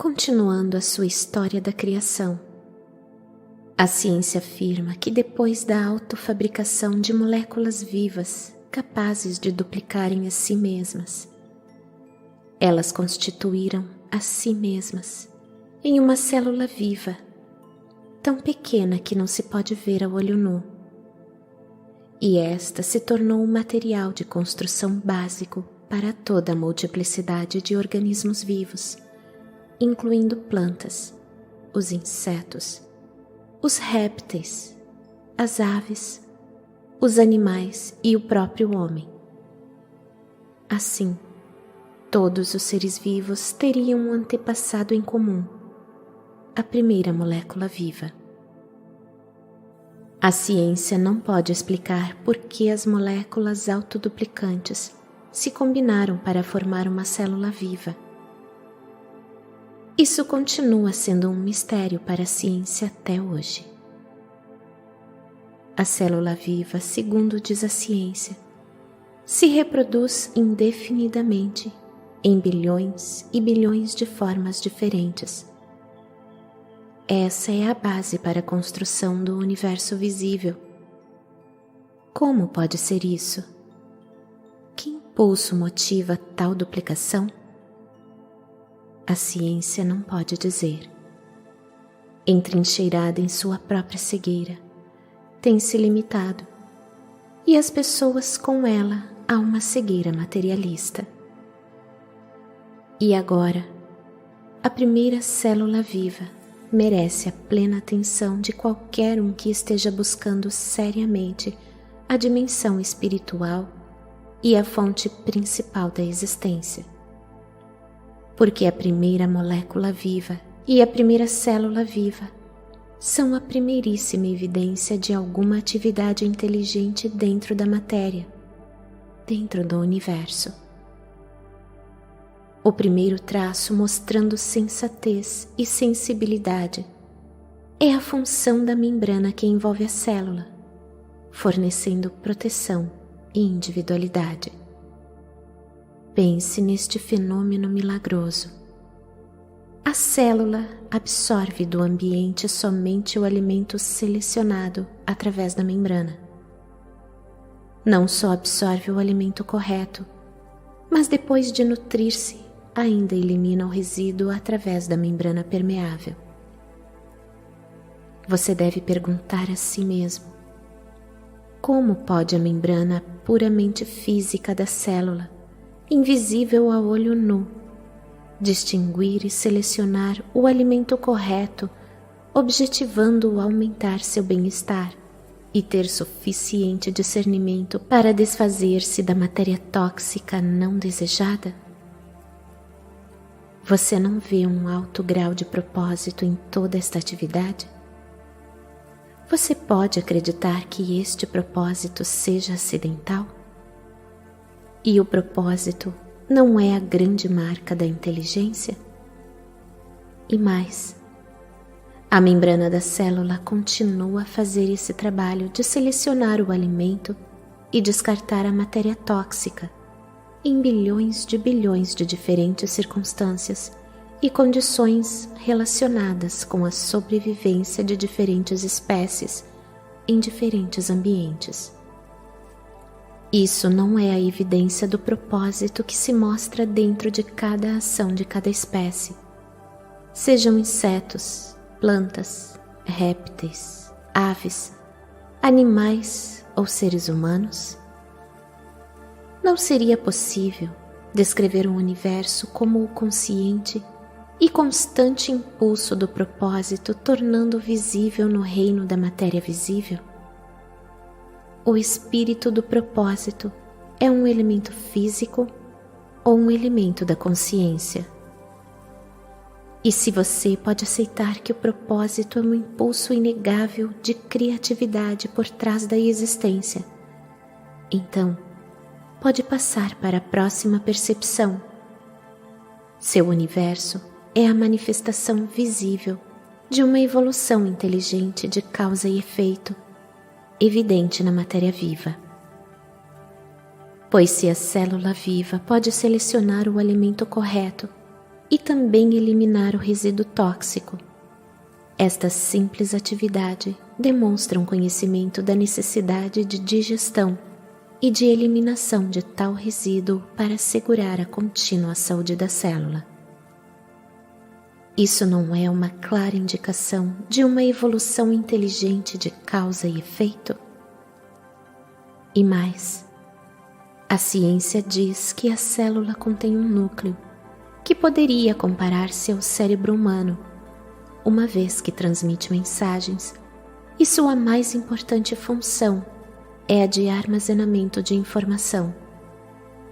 continuando a sua história da criação. A ciência afirma que depois da autofabricação de moléculas vivas capazes de duplicarem a si mesmas, elas constituíram a si mesmas em uma célula viva, tão pequena que não se pode ver a olho nu. E esta se tornou um material de construção básico para toda a multiplicidade de organismos vivos, incluindo plantas, os insetos, os répteis, as aves, os animais e o próprio homem. Assim, todos os seres vivos teriam um antepassado em comum, a primeira molécula viva. A ciência não pode explicar por que as moléculas autoduplicantes se combinaram para formar uma célula viva. Isso continua sendo um mistério para a ciência até hoje. A célula viva, segundo diz a ciência, se reproduz indefinidamente em bilhões e bilhões de formas diferentes. Essa é a base para a construção do universo visível. Como pode ser isso? Que impulso motiva tal duplicação? A ciência não pode dizer. Entrincheirada em sua própria cegueira, tem se limitado, e as pessoas com ela a uma cegueira materialista. E agora, a primeira célula viva merece a plena atenção de qualquer um que esteja buscando seriamente a dimensão espiritual e a fonte principal da existência. Porque a primeira molécula viva e a primeira célula viva são a primeiríssima evidência de alguma atividade inteligente dentro da matéria, dentro do universo. O primeiro traço mostrando sensatez e sensibilidade é a função da membrana que envolve a célula, fornecendo proteção e individualidade. Pense neste fenômeno milagroso. A célula absorve do ambiente somente o alimento selecionado através da membrana. Não só absorve o alimento correto, mas depois de nutrir-se, ainda elimina o resíduo através da membrana permeável. Você deve perguntar a si mesmo: como pode a membrana puramente física da célula, invisível a olho nu, distinguir e selecionar o alimento correto, objetivando aumentar seu bem-estar e ter suficiente discernimento para desfazer-se da matéria tóxica não desejada? Você não vê um alto grau de propósito em toda esta atividade? Você pode acreditar que este propósito seja acidental? E o propósito não é a grande marca da inteligência? E mais, a membrana da célula continua a fazer esse trabalho de selecionar o alimento e descartar a matéria tóxica em bilhões de diferentes circunstâncias e condições relacionadas com a sobrevivência de diferentes espécies em diferentes ambientes. Isso não é a evidência do propósito que se mostra dentro de cada ação de cada espécie, sejam insetos, plantas, répteis, aves, animais ou seres humanos? Não seria possível descrever o universo como o consciente e constante impulso do propósito tornando visível no reino da matéria visível? O espírito do propósito é um elemento físico ou um elemento da consciência? E se você pode aceitar que o propósito é um impulso inegável de criatividade por trás da existência, então pode passar para a próxima percepção. Seu universo é a manifestação visível de uma evolução inteligente de causa e efeito, evidente na matéria viva. Pois se a célula viva pode selecionar o alimento correto e também eliminar o resíduo tóxico. Esta simples atividade demonstra um conhecimento da necessidade de digestão e de eliminação de tal resíduo para assegurar a contínua saúde da célula. Isso não é uma clara indicação de uma evolução inteligente de causa e efeito? E mais, a ciência diz que a célula contém um núcleo que poderia comparar-se ao cérebro humano, uma vez que transmite mensagens, e sua mais importante função é a de armazenamento de informação.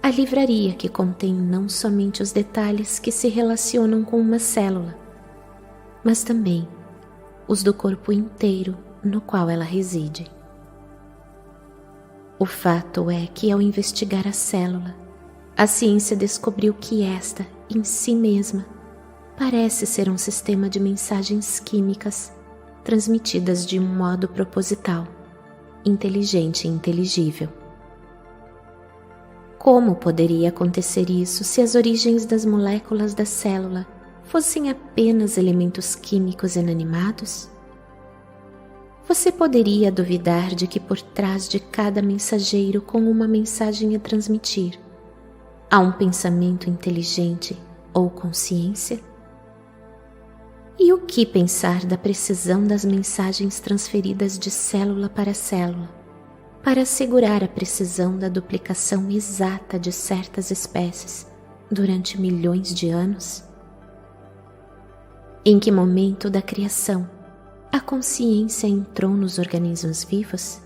A livraria que contém não somente os detalhes que se relacionam com uma célula, mas também os do corpo inteiro no qual ela reside. O fato é que, ao investigar a célula, a ciência descobriu que esta, em si mesma, parece ser um sistema de mensagens químicas transmitidas de um modo proposital, inteligente e inteligível. Como poderia acontecer isso se as origens das moléculas da célula fossem apenas elementos químicos inanimados? Você poderia duvidar de que por trás de cada mensageiro com uma mensagem a transmitir, há um pensamento inteligente ou consciência? E o que pensar da precisão das mensagens transferidas de célula para célula, para assegurar a precisão da duplicação exata de certas espécies durante milhões de anos? Em que momento da criação a consciência entrou nos organismos vivos?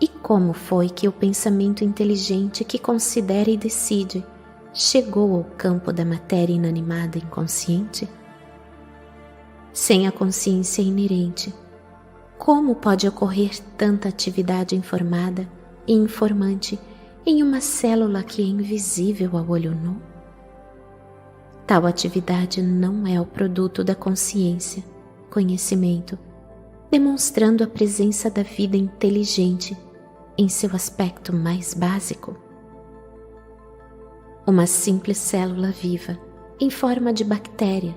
E como foi que o pensamento inteligente que considera e decide chegou ao campo da matéria inanimada inconsciente? Sem a consciência inerente, como pode ocorrer tanta atividade informada e informante em uma célula que é invisível ao olho nu? Tal atividade não é o produto da consciência, conhecimento, demonstrando a presença da vida inteligente em seu aspecto mais básico. Uma simples célula viva, em forma de bactéria,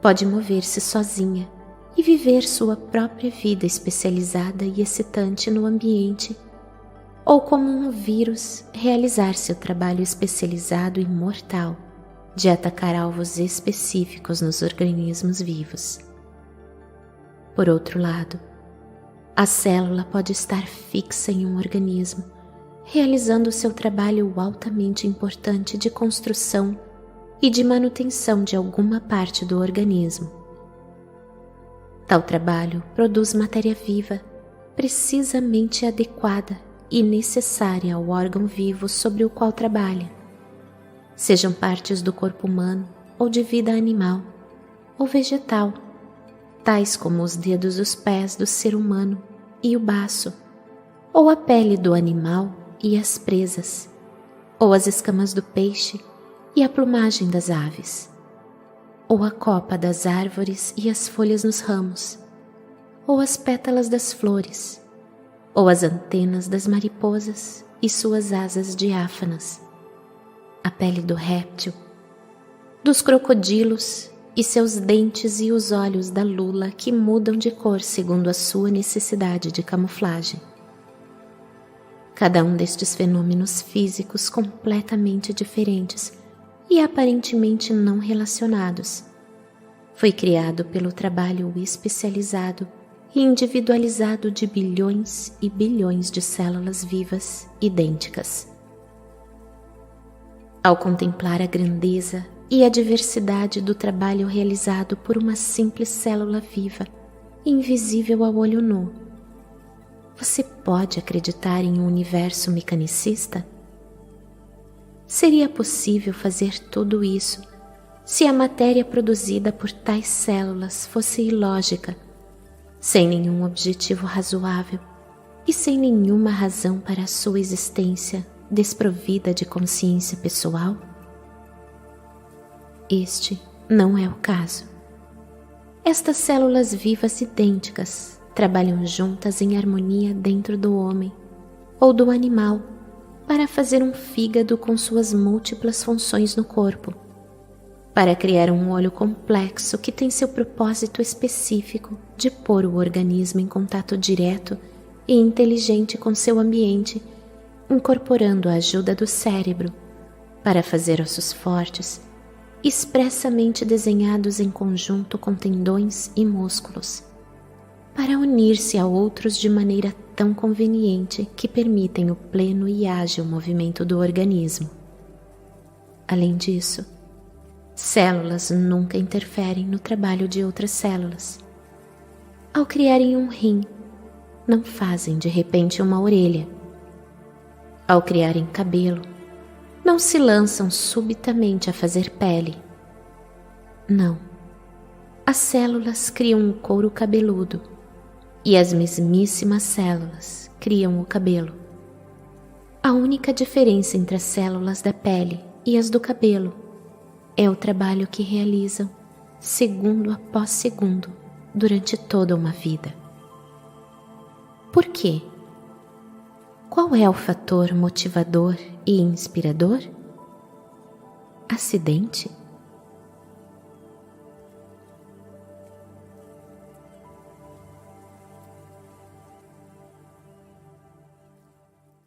pode mover-se sozinha e viver sua própria vida especializada e excitante no ambiente, ou como um vírus realizar seu trabalho especializado e mortal de atacar alvos específicos nos organismos vivos. Por outro lado, a célula pode estar fixa em um organismo, realizando seu trabalho altamente importante de construção e de manutenção de alguma parte do organismo. Tal trabalho produz matéria viva, precisamente adequada e necessária ao órgão vivo sobre o qual trabalha, sejam partes do corpo humano ou de vida animal ou vegetal, tais como os dedos dos pés do ser humano e o baço, ou a pele do animal e as presas, ou as escamas do peixe e a plumagem das aves, ou a copa das árvores e as folhas nos ramos, ou as pétalas das flores, ou as antenas das mariposas e suas asas diáfanas, a pele do réptil, dos crocodilos e seus dentes e os olhos da lula que mudam de cor segundo a sua necessidade de camuflagem. Cada um destes fenômenos físicos completamente diferentes e aparentemente não relacionados foi criado pelo trabalho especializado e individualizado de bilhões e bilhões de células vivas idênticas. Ao contemplar a grandeza e a diversidade do trabalho realizado por uma simples célula viva, invisível ao olho nu, você pode acreditar em um universo mecanicista? Seria possível fazer tudo isso se a matéria produzida por tais células fosse ilógica, sem nenhum objetivo razoável e sem nenhuma razão para a sua existência desprovida de consciência pessoal? Este não é o caso. Estas células vivas idênticas trabalham juntas em harmonia dentro do homem ou do animal para fazer um fígado com suas múltiplas funções no corpo, para criar um olho complexo que tem seu propósito específico de pôr o organismo em contato direto e inteligente com seu ambiente, incorporando a ajuda do cérebro para fazer ossos fortes, expressamente desenhados em conjunto com tendões e músculos, para unir-se a outros de maneira tão conveniente que permitem o pleno e ágil movimento do organismo. Além disso, células nunca interferem no trabalho de outras células. Ao criarem um rim, não fazem de repente uma orelha. Ao criarem cabelo, não se lançam subitamente a fazer pele. Não. As células criam um couro cabeludo e as mesmíssimas células criam o cabelo. A única diferença entre as células da pele e as do cabelo é o trabalho que realizam segundo após segundo durante toda uma vida. Por quê? Qual é o fator motivador e inspirador? Acidente?